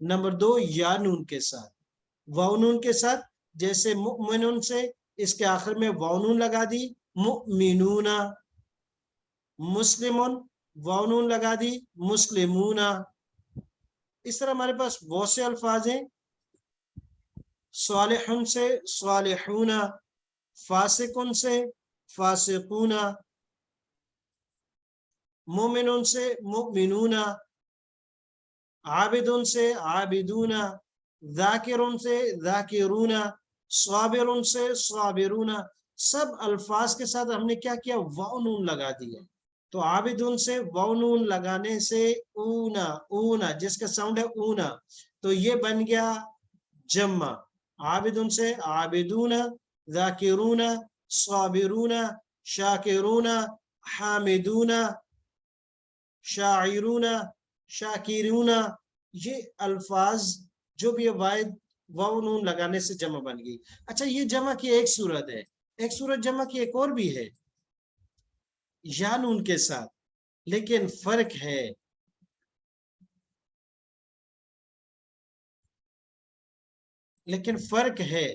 Number 2 یا نون کے ساتھ، واو نون کے ساتھ، جیسے مؤمنون سے اس کے آخر میں واو نون لگا دی، مؤمنون، مسلمون واو نون لگا دی، مسلمون. اس طرح ہمارے پاس بہت سے الفاظ ہیں، صالحون سے صالحون، فاسقون سے فاسقون، مومنون سے مؤمنون، عابدون سے عابدون، ذاکرون سے ذاکرون، صابرون سے صابرون. سب الفاظ کے ساتھ ہم نے کیا کیا؟ واو نون لگا دیا. تو عابدون سے واو نون لگانے سے اونا، اونا جس کا ساؤنڈ ہے اونا، تو یہ بن گیا جمع. عابدون سے عابدون، ذاکرون، صابرون، شاکرون، حامدون، شاعرون، شاکرون. یہ الفاظ جو بھی واحد واو نون لگانے سے جمع بن گئی. اچھا یہ جمع کی ایک صورت ہے، ایک صورت جمع کی ایک اور بھی ہے یا نون کے ساتھ، لیکن فرق ہے. لیکن فرق ہے،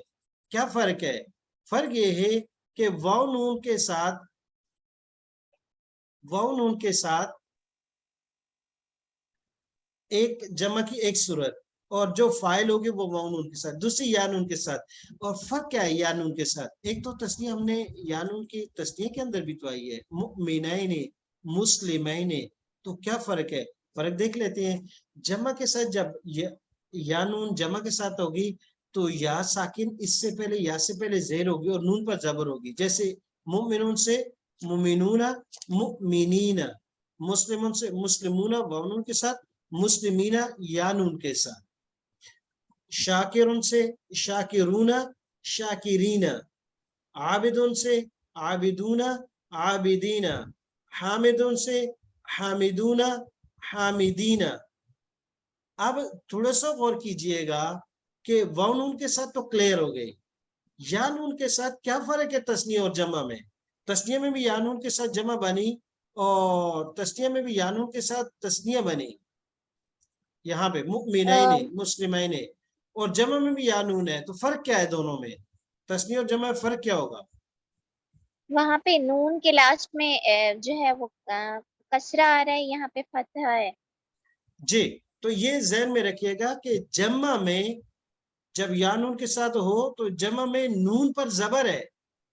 کیا فرق ہے؟ فرق یہ ہے کہ واو نون کے ساتھ، واو نون کے ساتھ ایک جمع کی ایک صورت، اور جو فائل ہوگی وہ واو نون کے ساتھ، دوسری یا نون کے ساتھ. اور فرق کیا ہے یا نون کے ساتھ؟ ایک تو تسنیہ ہم نے یا نون کی تسنیہ کے اندر بھی تو آئی ہے، مؤمنین، مسلمین. تو کیا فرق ہے؟ فرق دیکھ لیتے ہیں. جمع کے ساتھ جب یا نون جمع کے ساتھ ہوگی تو یا ساکن اس سے پہلے، یا سے پہلے زیر ہوگی اور نون پر زبر ہوگی. جیسے مومنون سے مومنون، مؤمنین، مسلمون سے مسلمون واو نون کے ساتھ، مسلمین یا نون کے ساتھ. شاکرون سے شاکرون، شاکرین. عابدون سے عابدون، عابدین. حامدون سے حامدون، حامدین. اب تھوڑا سا غور کیجئے گا کہ واو نون کے ساتھ تو کلیئر ہو گئی، یا نون کے ساتھ کیا فرق ہے تثنیہ اور جمع میں؟ تثنیہ میں بھی یا نون کے ساتھ جمع بنی اور تثنیہ میں بھی یا نون کے ساتھ تثنیہ بنی، یہاں پہ مؤمنین، مسلمین، اور جمع میں بھی یا نون ہے. تو فرق کیا ہے دونوں میں؟ تثنیہ اور جمع میں فرق کیا ہوگا؟ وہاں پہ نون کے لاسٹ میں جو ہے وہ کسرہ آ رہا ہے، یہاں پہ فتح ہے. جی، تو یہ ذہن میں رکھیے گا کہ جمع میں جب یا نون کے ساتھ ہو تو جمع میں نون پر زبر ہے،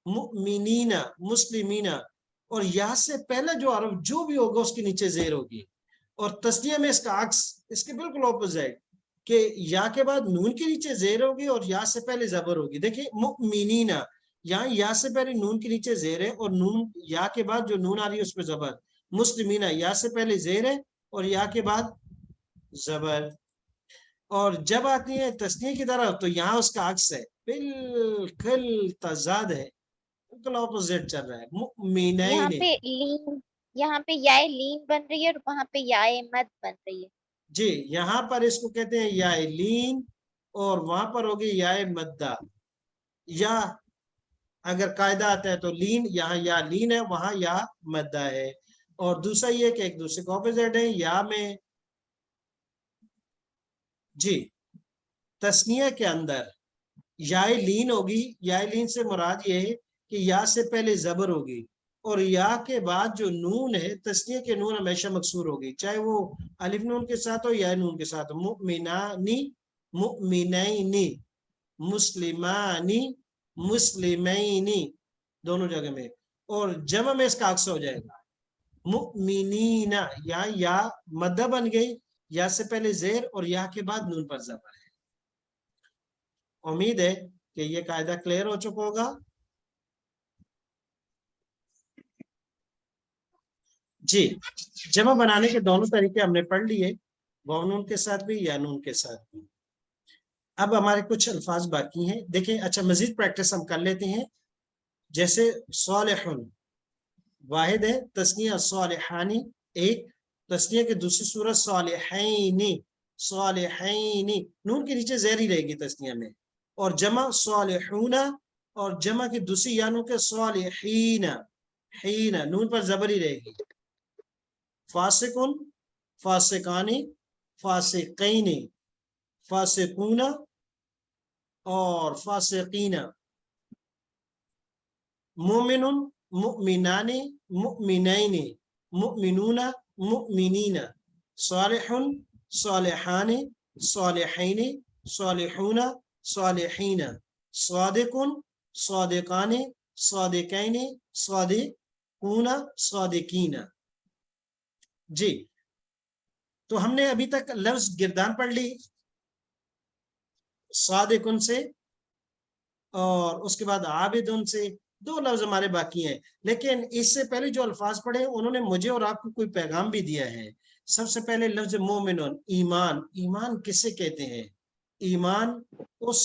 مؤمنین، مسلمین، اور یا سے پہلے جو حرف جو بھی ہوگا اس کے نیچے زیر ہوگی. اور تثنیہ میں اس کا عکس، اس کے بالکل اپوزٹ، کہ یا کے بعد نون کے نیچے زیر ہوگی اور یا سے پہلے زبر ہوگی. دیکھیں مؤمنین، یہاں یا سے پہلے نون کے نیچے زیر ہے اور نون یا کے بعد جو نون آ رہی ہے اس پہ زبر. مسلمین یا سے پہلے زیر ہے اور یا کے بعد زبر. اور جب آتی ہے تثنیہ کی طرف تو یہاں اس کا عکس ہے، بالکل تضاد ہے، بالکل اپوزٹ چل رہا ہے. یہاں مؤمنین، پہ لین، یہاں پہ یا لین بن رہی ہے اور وہاں پہ یا مد بن رہی ہے. جی یہاں پر اس کو کہتے ہیں یا لین اور وہاں پر ہوگی یا مدہ. یا اگر قاعدہ آتا ہے تو لین، یہاں یا لین ہے، وہاں یا مدہ ہے. اور دوسرا یہ کہ ایک دوسرے کو اپوزٹ ہے. یا میں جی تثنیہ کے اندر یا لین ہوگی، یا لین سے مراد یہ ہے کہ یا سے پہلے زبر ہوگی اور یا کے بعد جو نون ہے تثنیہ کے نون ہمیشہ مکسور ہوگی، چاہے وہ الف نون کے ساتھ ہو یا نون کے ساتھ ہو. مؤمنانی، مؤمنینی، مسلمانی، مسلمینی، دونوں جگہ میں. اور جمع میں اس کا عکس ہو جائے گا، مؤمنین، یا مدہ بن گئی، یا سے پہلے زیر اور یا کے بعد نون پر زبر ہے. امید ہے کہ یہ قاعدہ کلیئر ہو چکا ہوگا. جی جمع بنانے کے دونوں طریقے ہم نے پڑھ لیے، واو نون کے ساتھ بھی یا نون کے ساتھ بھی. اب ہمارے کچھ الفاظ باقی ہیں، دیکھیں. اچھا مزید پریکٹس ہم کر لیتے ہیں. جیسے صالحون واحد ہے، تثنیہ صالحانی ایک، تثنیہ کی دوسری صورت صالحینی، صالحینی، نون کے نیچے زیر ہی رہے گی تثنیہ میں. اور جمع صالحون، اور جمع کی دوسری یا نون کے صالحین، حین، نون پر زبر ہی رہے گی. فاسقون، فاسقانی، فاسقین. فاسقون اور فاسقین، مومن مؤمنان مؤمنین مؤمنون مؤمنین، صالح صالحان صالحین صالحون صالحین، صادق صادقان صادقین صادقون صادقین۔ جی تو ہم نے ابھی تک لفظ گردان پڑھ لی صادقن سے، اور اس کے بعد عابدن سے، دو لفظ ہمارے باقی ہیں، لیکن اس سے پہلے جو الفاظ پڑھے انہوں نے مجھے اور آپ کو کوئی پیغام بھی دیا ہے۔ سب سے پہلے لفظ مومنون، ایمان۔ ایمان کسے کہتے ہیں؟ ایمان اس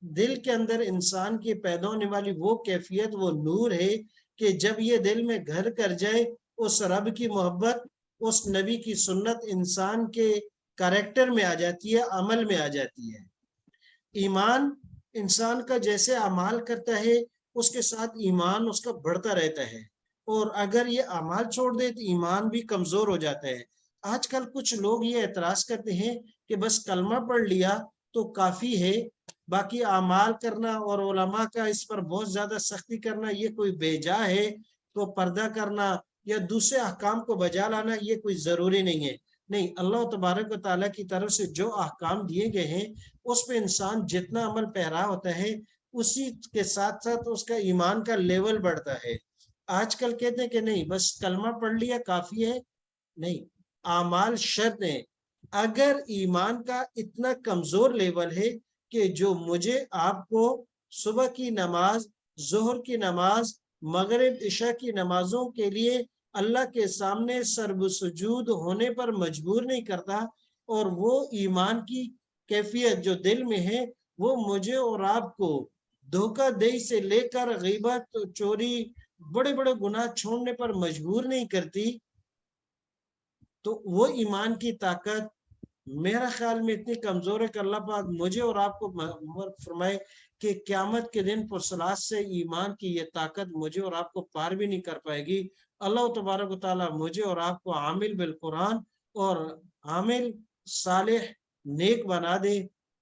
دل کے اندر انسان کی پیدا ہونے والی وہ کیفیت، وہ نور ہے کہ جب یہ دل میں گھر کر جائے، اس رب کی محبت، اس نبی کی سنت انسان کے کریکٹر میں آ جاتی ہے، عمل میں آ جاتی ہے۔ ایمان انسان کا جیسے اعمال کرتا ہے اس کے ساتھ ایمان اس کا بڑھتا رہتا ہے، اور اگر یہ اعمال چھوڑ دے تو ایمان بھی کمزور ہو جاتا ہے۔ آج کل کچھ لوگ یہ اعتراض کرتے ہیں کہ بس کلمہ پڑھ لیا تو کافی ہے، باقی اعمال کرنا اور علماء کا اس پر بہت زیادہ سختی کرنا یہ کوئی بیجا ہے، تو پردہ کرنا یا دوسرے احکام کو بجا لانا یہ کوئی ضروری نہیں ہے۔ نہیں، اللہ تبارک و تعالیٰ کی طرف سے جو احکام دیے گئے ہیں اس پہ انسان جتنا عمل پیرا ہوتا ہے اسی کے ساتھ ساتھ اس کا ایمان کا لیول بڑھتا ہے۔ آج کل کہتے ہیں کہ نہیں بس کلمہ پڑھ لیا کافی ہے، نہیں، اعمال شرط ہیں۔ اگر ایمان کا اتنا کمزور لیول ہے کہ جو مجھے آپ کو صبح کی نماز، ظہر کی نماز، مغرب عشاء کی نمازوں کے لیے اللہ کے سامنے سرب سجود ہونے پر مجبور نہیں کرتا، اور وہ ایمان کی کیفیت جو دل میں ہے وہ مجھے اور آپ کو دھوکہ دہی سے لے کر غیبت، چوری، بڑے بڑے گناہ چھوڑنے پر مجبور نہیں کرتی، تو وہ ایمان کی طاقت میرا خیال میں اتنی کمزور ہے کہ اللہ پاک مجھے اور آپ کو فرمائے کہ قیامت کے دن پرسلات سے ایمان کی یہ طاقت مجھے اور آپ کو پار بھی نہیں کر پائے گی۔ اللہ تبارک و تعالیٰ مجھے اور آپ کو عامل بالقرآن اور عامل صالح نیک بنا دے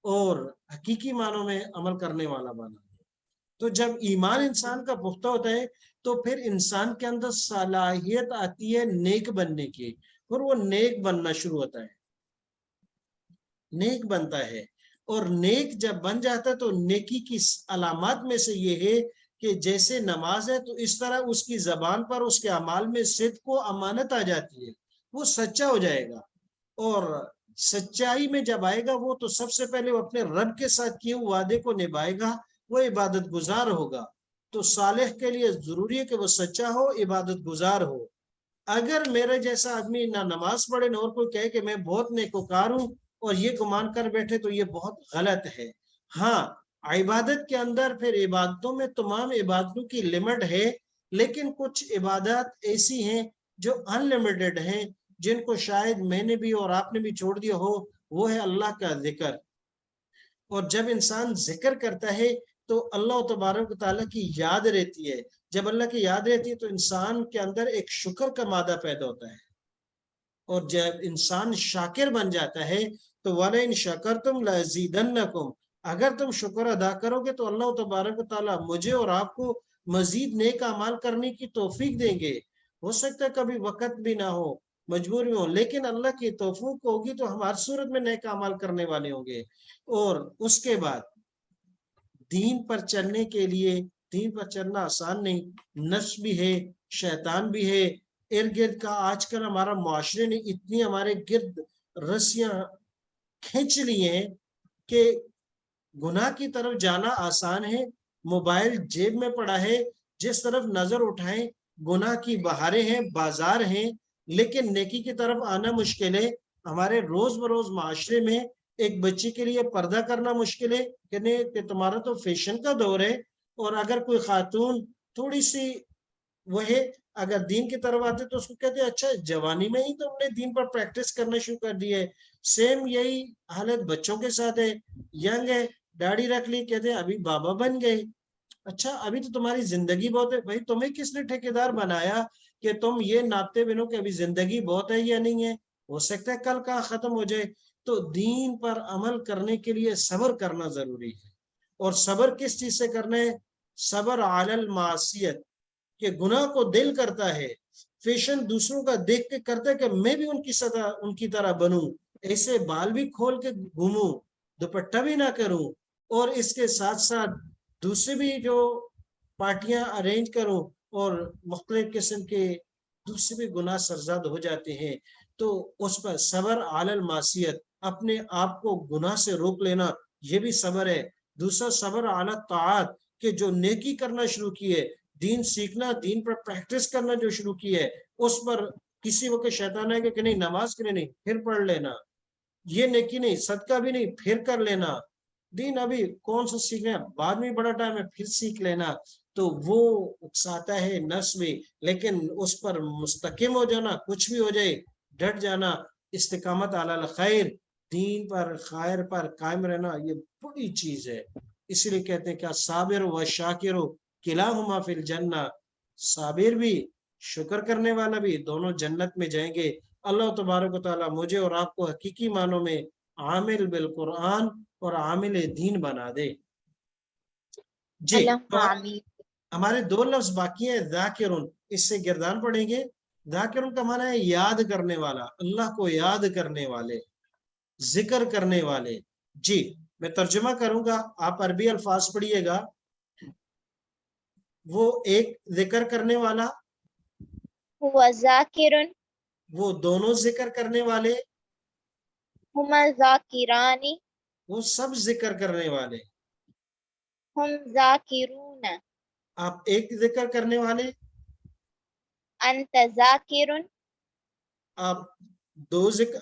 اور حقیقی معنوں میں عمل کرنے والا بنا دے۔ تو جب ایمان انسان کا پختہ ہوتا ہے تو پھر انسان کے اندر صلاحیت آتی ہے نیک بننے کی، اور وہ نیک بننا شروع ہوتا ہے، نیک بنتا ہے۔ اور نیک جب بن جاتا ہے تو نیکی کی علامات میں سے یہ ہے کہ جیسے نماز ہے تو اس طرح اس کی زبان پر، اس کے اعمال میں صدق و امانت آ جاتی ہے، وہ سچا ہو جائے گا، اور سچائی میں جب آئے گا وہ تو سب سے پہلے وہ اپنے رب کے ساتھ کیے وعدے کو نبھائے گا، وہ عبادت گزار ہوگا۔ تو صالح کے لیے ضروری ہے کہ وہ سچا ہو، عبادت گزار ہو۔ اگر میرے جیسا آدمی نہ نماز پڑھے نہ اور کوئی کہے کہ میں بہت نیکوکار ہوں اور یہ گمان کر بیٹھے تو یہ بہت غلط ہے۔ ہاں، عبادت کے اندر پھر عبادتوں میں تمام عبادتوں کی لمٹ ہے، لیکن کچھ عبادات ایسی ہیں جو ان لمیٹڈ ہیں، جن کو شاید میں نے بھی اور آپ نے بھی چھوڑ دیا ہو، وہ ہے اللہ کا ذکر۔ اور جب انسان ذکر کرتا ہے تو اللہ تبارک و تعالیٰ کی یاد رہتی ہے، جب اللہ کی یاد رہتی ہے تو انسان کے اندر ایک شکر کا مادہ پیدا ہوتا ہے، اور جب انسان شاکر بن جاتا ہے تو وَلَئِن شَكَرْتُمْ لَأَزِيدَنَّكُمْ، اگر تم شکر ادا کرو گے تو اللہ تبارک و تعالیٰ مجھے اور آپ کو مزید نیک اعمال کرنے کی توفیق دیں گے۔ ہو سکتا ہے کبھی وقت بھی نہ ہو، مجبوری ہو، لیکن اللہ کی توفیق ہوگی تو ہم ہر صورت میں نیک اعمال کرنے والے ہوں گے۔ اور اس کے بعد دین پر چلنے کے لیے، دین پر چلنا آسان نہیں، نفس بھی ہے، شیطان بھی ہے، ارد گرد کا آج کل ہمارا معاشرے نے اتنی ہمارے گرد رسیاں کھینچ لی ہیں کہ گناہ کی طرف جانا آسان ہے، موبائل جیب میں پڑا ہے، جس طرف نظر اٹھائیں گناہ کی بہاریں ہیں، بازار ہیں، لیکن نیکی کی طرف آنا مشکل ہے۔ ہمارے روز بروز معاشرے میں ایک بچی کے لیے پردہ کرنا مشکل ہے کہ تمہارا تو فیشن کا دور ہے، اور اگر کوئی خاتون تھوڑی سی وہ ہے اگر دین کی طرف آتے تو اس کو کہتے ہیں اچھا جوانی میں ہی تو ہم نے دین پر پریکٹس کرنا شروع کر دی ہے۔ سیم یہی حالت بچوں کے ساتھ ہے، ینگ ہے، داڑھی رکھ لی، کہتے ہیں ابھی بابا بن گئے۔ اچھا ابھی تو تمہاری زندگی بہت ہے، بھائی تمہیں کس نے ٹھیکیدار بنایا کہ تم یہ ناپتے بنو کہ ابھی زندگی بہت ہے یا نہیں ہے؟ ہو سکتا ہے کل کا ختم ہو جائے. تو دین پر عمل کرنے کے لیے صبر کرنا ضروری ہے. اور صبر کس چیز سے کرنا ہے؟ صبر علی المعصیت، کہ گناہ کو دل کرتا ہے، فیشن دوسروں کا دیکھ کے کرتا ہے کہ میں بھی ان کی طرح بنوں، ایسے بال بھی کھول کے گھوموں، دوپٹہ بھی نہ کروں، اور اس کے ساتھ ساتھ دوسرے بھی جو پارٹیاں ارینج کروں، اور مختلف قسم کے دوسرے بھی گناہ سرزاد ہو جاتے ہیں. تو اس پر صبر علی المعصیت، اپنے آپ کو گناہ سے روک لینا، یہ بھی صبر ہے. دوسرا صبر علی الطاعات، کہ جو نیکی کرنا شروع کی ہے، دین سیکھنا، دین پر پریکٹس کرنا جو شروع کی ہے، اس پر کسی وقت شیطان ہے کہ نہیں نماز کے لیے نہیں، پھر پڑھ لینا، یہ نیکی نہیں، صدقہ بھی نہیں، پھر کر لینا، دین ابھی کون سا سیکھنا ہے، بعد میں بڑا ٹائم ہے، پھر سیکھ لینا. تو وہ اکساتا ہے نفس میں، لیکن اس پر مستقیم ہو جانا، کچھ بھی ہو جائے ڈٹ جانا، استقامت علی الخیر، دین پر خیر پر قائم رہنا، یہ بڑی چیز ہے. اسی لیے کہتے ہیں کیا صابر و شاکر کلاہما فی الجنہ، صابر بھی شکر کرنے والا بھی دونوں جنت میں جائیں گے. اللہ تبارک و تعالیٰ مجھے اور آپ کو حقیقی معنوں میں عامل بالقرآن اور عامل دین بنا دے. جی اللہم تو آمین. ہمارے دو لفظ باقی ہیں. ذاکرون، اس سے گردان پڑھیں گے. ذاکرون کا معنی ہے یاد کرنے والا، اللہ کو یاد کرنے والے، ذکر کرنے والے. جی میں ترجمہ کروں گا، آپ عربی الفاظ پڑھیے گا. وہ ایک ذکر کرنے والا، ہوا ذاکرن، وہ دونوں ذکر کرنے والے، ہما ذاکرانی، وہ سب ذکر کرنے والے. ہم ذاکرون، آپ ایک ذکر کرنے والے، انت ذاکرن، آپ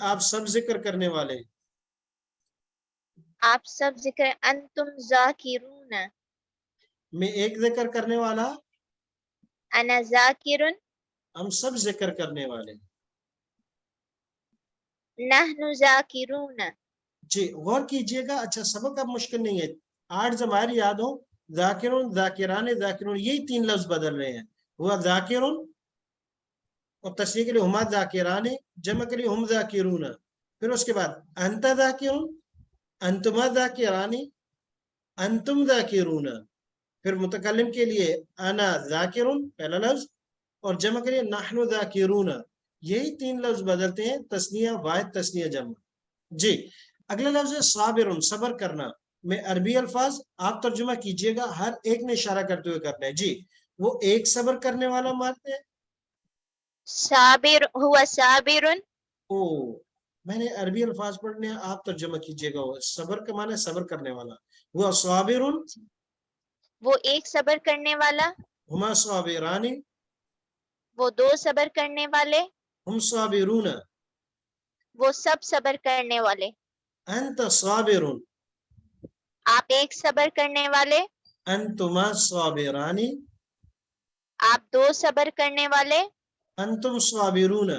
آپ سب ذکر کرنے والے. آپ سب ذکر، انتم ذاکرون، میں ایک ذکر کرنے والا، انا ذاکرن، ہم سب ذکر کرنے والے. نحن ذاکرون. جی غور کیجئے گا. اچھا سبق اب مشکل نہیں ہے، 8 ضمائر یاد ہو، ذاکرون، ذاکران، ذاکرون، یہی 3 لفظ بدل رہے ہیں. ہوا ذاکرون، اور تصریح کے لیے ہما ذاکران، جمع کے لیے ہم ذاکرون. پھر اس کے بعد انت ذاکرون، انتما ذاکرانی، انتم ذاکرون. پھر متکلم کے لیے انا ذاکرون پہلا لفظ، اور جمع کے لیے نحن ذاکرون. یہی 3 لفظ بدلتے ہیں، تثنیہ واحد، تثنیہ جمع. جی اگلا لفظ ہے صابرون، صبر کرنا. میں عربی الفاظ، آپ ترجمہ کیجئے گا، ہر ایک نے اشارہ کرتے ہوئے کرنا ہے. جی وہ ایک صبر کرنے والا مانتے ہیں. صابر، ہوا صابرن، او میں نے عربی الفاظ پڑھنے ہیں، آپ ترجمہ کیجئے گا. صبر کا معنی ہے صبر کرنے والا. وہ صابرون، وہ ایک صبر کرنے والا، ہما صابرانی، وہ دو صبر کرنے والے، ہم صابرون، وہ سب صبر کرنے والے. انت صابرون، آپ ایک صبر کرنے والے، انتما صابرانی، آپ دو صبر کرنے والے، انتم صابرون،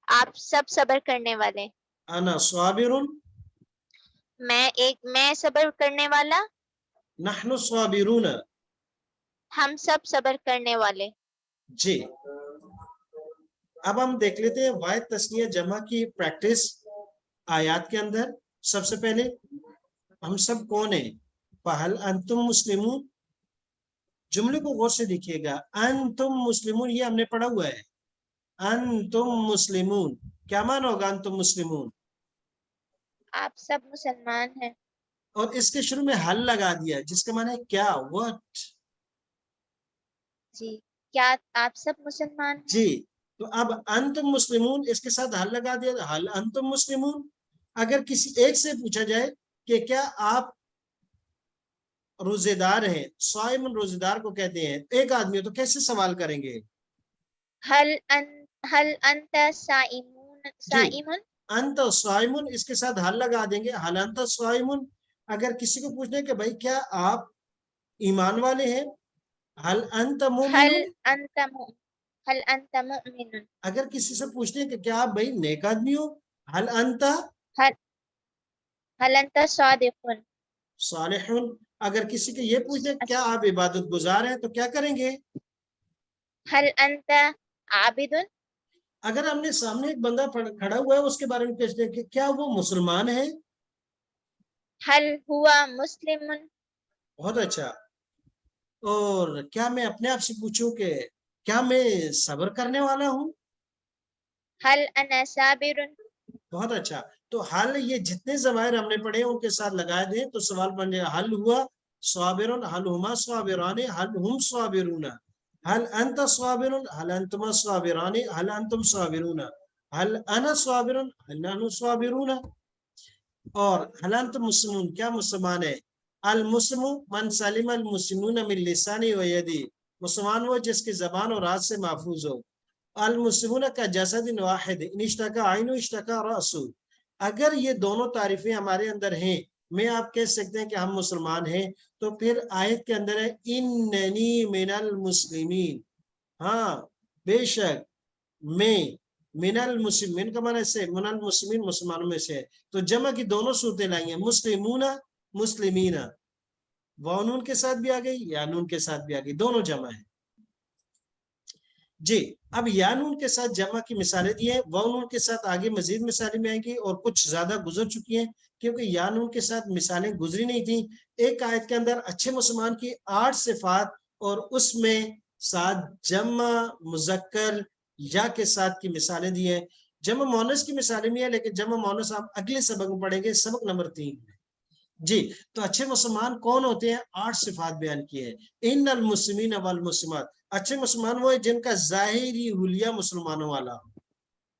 آپ سب صبر کرنے والے. انا صابرون، میں صبر کرنے والا، نحن صابرون. ہم سب صبر کرنے والے. جی اب ہم دیکھ لیتے ہیں واحد تثنیہ جمع کی پریکٹس آیات کے اندر. سب سے پہلے ہم سب کون ہیں؟ فہل انتم مسلمون. جملے کو غور سے دیکھیے گا، انتم مسلمون یہ ہم نے پڑھا ہوا ہے. انتم مسلمون کیا معنی ہوگا؟ انتم مسلمون، آپ سب مسلمان ہیں. اور اس کے شروع میں حل لگا دیا جس کا معنی ہے کیا، what. جی کیا آپ سب مسلمان ہیں؟ جی تو اب انتم مسلمون اس کے ساتھ حل لگا دیا، حل انتم مسلمون. اگر کسی ایک سے پوچھا جائے کہ کیا آپ روزے دار ہیں، صائم روزے دار کو کہتے ہیں، ایک آدمی ہے تو کیسے سوال کریں گے؟ حل انت صائمون، جی صائمون. انت صائمون اس کے ساتھ حل لگا دیں گے، حل انت صائمون. اگر کسی کو پوچھنے کہ بھائی کیا آپ ایمان والے ہیں، حل انت مومنون. حل انت مؤمن. اگر کسی سے پوچھتے ہیں کہ کیا آپ بھائی نیک آدمی ہو، حل انت حل انت صادق. صالحون. اگر کسی کو یہ پوچھتے ہیں کیا آپ عبادت گزار ہیں تو کیا کریں گے؟ حل انت عابد. اگر ہم نے سامنے ایک بندہ کھڑا ہوا ہے اس کے بارے میں پوچھتے ہیں کہ کیا وہ مسلمان ہے؟ هل هو مسلم؟ بہت اچھا. اور کیا میں اپنے آپ سے پوچھوں کہ کیا میں صبر کرنے والا ہوں؟ هل انا صابر؟ بہت اچھا. تو حل یہ جتنے ضمائر ہم نے پڑھے ان کے ساتھ لگا دیں تو سوال بن جائے حل ہوا صابرون، حل ہما صابران، حل ہم صابرون، حل انت صابر، حل انتما صابران، حل انتم صابرون، حل انا صابر، حل نحن صابرون. اور حل انتم مسلمون، کیا مسلمان ہے؟ المسلم من سلم المسلمون من لسانی و یدی، مسلمان وہ جس کی زبان اور ہاتھ سے محفوظ ہو. المسلمون کا جسد واحد ان اشتکا عین و اشتکا رأس، اگر یہ دونوں تعریفیں ہمارے اندر ہیں، میں آپ کہہ سکتے ہیں کہ ہم مسلمان ہیں، تو پھر آیت کے اندر ہے اننی من المسلمین، ہاں بے شک میں، من المسلمین کا معنی سے من المسلمین مسلمانوں میں سے ہے. تو جمع کی دونوں صورتیں لائیں گے، مسلمون مسلمین، واو نون کے ساتھ بھی آ گئی یا نون کے ساتھ بھی آ گئی، دونوں جمع ہے. جی اب یا نون کے ساتھ جمع کی مثالیں دی ہیں، واو نون کے ساتھ آگے مزید مثالیں میں آئیں گی اور کچھ زیادہ گزر چکی ہیں کیونکہ یا نون کے ساتھ مثالیں گزری نہیں تھیں. ایک آیت کے اندر اچھے مسلمان کی 8 صفات اور اس میں 7 جمع مذکر یا کے ساتھ کی مثالیں دی ہیں. جمع مونس کی مثالیں بھی ہیں لیکن جمع مونس آپ اگلے سبق میں پڑھیں گے، سبق نمبر 3 میں. جی تو اچھے مسلمان کون ہوتے ہیں؟ 8 صفات بیان کیے ہیں. ان المسلمین والمسلمات، اچھے مسلمان وہ ہیں جن کا ظاہری حلیہ مسلمانوں والا ہو.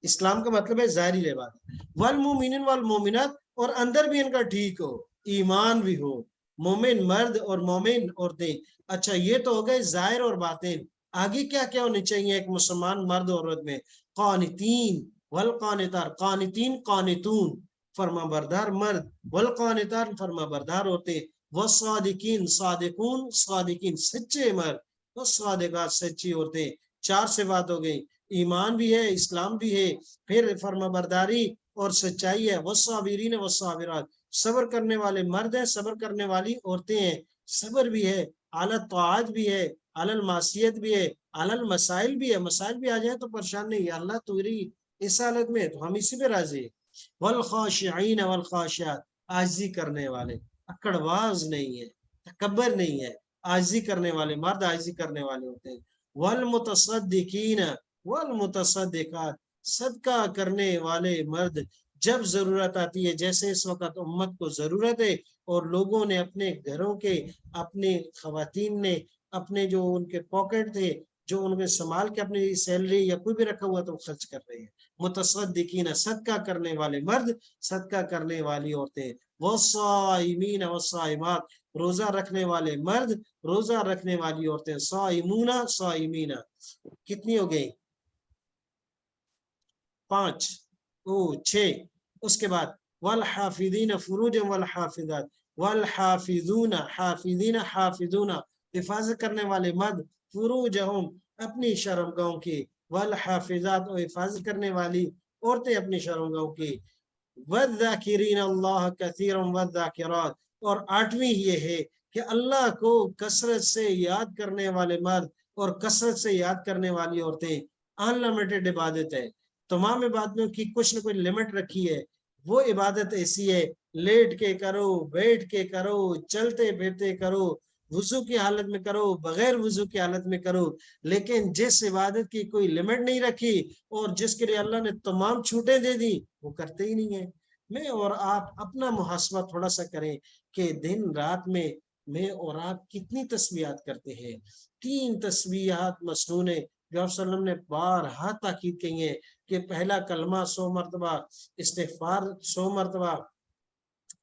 اسلام کا مطلب ہے ظاہری لباس. والمومنین والمومنات، اور اندر بھی ان کا ٹھیک ہو، ایمان بھی ہو، مومن مرد اور مومن عورتیں. اچھا یہ تو ہو گئے ظاہر اور باطن. آگے کیا کیا ہونی چاہیے ایک مسلمان مرد اور عورت میں؟ قانتین والقانتار، قانتین قانتون فرما بردار مرد، والقانتار فرما بردار ہوتے، والصادقین صادقون صادقین سچے مرد، والصادقات سچی عورتیں. 4 سے بات ہو گئی، ایمان بھی ہے، اسلام بھی ہے، پھر فرما برداری اور سچائی ہے. والصابرین والصابرات، صبر کرنے والے مرد ہیں، صبر کرنے والی عورتیں ہیں. صبر بھی ہے، اعلی طاعت بھی ہے، اعلی المعصیت بھی ہے، اعلی المسائل بھی ہے. مسائل بھی آ جائیں تو پریشان نہیں، یا اللہ تو اس حالت میں تو ہم اسی پہ راضی. والخاشعین والخاشعات، عاجزی کرنے والے، اکڑواز نہیں ہے، تکبر نہیں ہے، عاجزی کرنے والے مرد عاجزی کرنے والے ہوتے ہیں. والمتصدقین والمتصدقات، صدقہ کرنے والے مرد جب ضرورت آتی ہے، جیسے اس وقت امت کو ضرورت ہے اور لوگوں نے اپنے گھروں کے، اپنے خواتین نے اپنے جو ان کے پاکٹ تھے جو ان کے سنبھال کے اپنی سیلری یا کوئی بھی رکھا ہوا تو وہ خرچ کر رہے ہیں. متصدقین، صدقہ کرنے والے مرد، صدقہ کرنے والی عورتیں. والصائمین والصائمات، روزہ رکھنے والے مرد، روزہ رکھنے والی عورتیں. صائمون صائمین، کتنی ہو گئی؟ 5 6. اس کے بعد والحافظین فروجا والحافظات، والحافظون حافظین حافظون، حفاظت کرنے والے مرد، فروجہم اپنی شرمگاہوں کی، والحافظات اور حفاظت کرنے والی عورتیں اپنی شرمگاہوں کی. والذاکرین اللہ کثیرا والذاکرات، اور 8ویں یہ ہے کہ اللہ کو کثرت سے یاد کرنے والے مرد اور کثرت سے یاد کرنے والی عورتیں. انلمیٹڈ عبادت ہے، تمام عبادتوں کی کچھ نہ کوئی لمٹ رکھی ہے. وہ عبادت ایسی ہے لیٹ کے کرو، بیٹھ کے کرو، چلتے پھرتے کرو، وضو کی حالت میں کرو، بغیر وضو کی حالت میں کرو، لیکن جس عبادت کی کوئی لمٹ نہیں رکھی اور جس کے لیے اللہ نے تمام چھوٹیں دے دی وہ کرتے ہی نہیں ہیں. میں اور آپ اپنا محاسبہ تھوڑا سا کریں کہ دن رات میں اور آپ کتنی تسبیحات کرتے ہیں. 3 تسبیحات مسنون ہے جو آپ صلی اللہ علیہ وسلم نے بارہا تاکید کی ہے کہ پہلا کلمہ 100 مرتبہ، استغفار 100 مرتبہ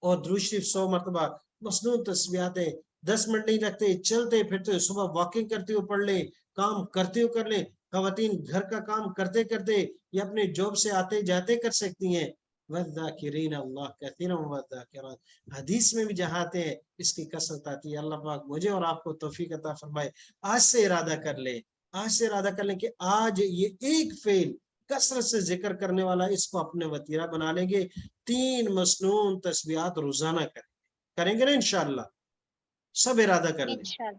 اور درود شریف 100 مرتبہ. مسنون تسبیحات ہیں، 10 منٹ نہیں لگتے، چلتے پھرتے صبح واکنگ کرتے ہوئے پڑھ لیں، کام کرتے ہوئے کر لیں. خواتین گھر کا کام کرتے کرتے یا اپنے جاب سے آتے جاتے کر سکتی ہیں. والذاکرین اللہ کثیرا والذاکرات، حدیث میں بھی جہاں آتے ہیں اس کی کثرت آتی ہے. اللہ پاک مجھے اور آپ کو توفیق عطا فرمائے. آج سے ارادہ کر لیں، آج سے ارادہ کر لیں کہ آج یہ ایک فعل کثرت سے ذکر کرنے والا اس کو اپنے وتیرہ بنا لیں گے. 3 مسنون تسبیحات روزانہ کریں گے نا انشاءاللہ. سب ارادہ کر لیں. انشاءاللہ.